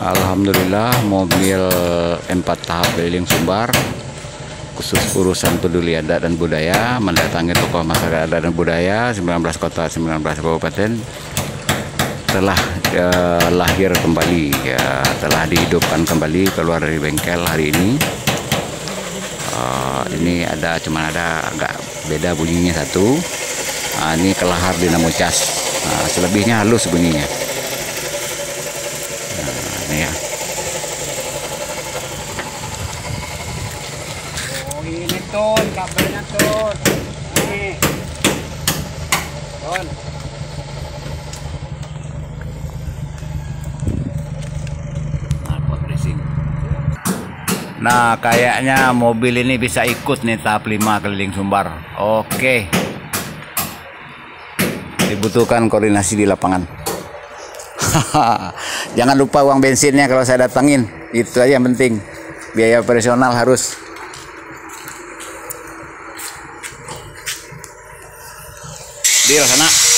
Alhamdulillah mobil M4 tahap keliling Sumbar khusus urusan peduli adat dan budaya mendatangi tokoh masyarakat adat dan budaya 19 kota 19 kabupaten telah lahir kembali ya, telah dihidupkan kembali keluar dari bengkel hari ini. Ini cuman ada agak beda bunyinya satu. Ini kelahar dinamo cas. Selebihnya halus bunyinya. Ini ya. Oh ini Ton, kabelnya Ton. Ini. Ton. Nah, kayaknya mobil ini bisa ikut nih tahap 5 keliling Sumbar. Oke. Dibutuhkan koordinasi di lapangan. Jangan lupa uang bensinnya kalau saya datangin. Itu aja yang penting. Biaya operasional harus. Di sana.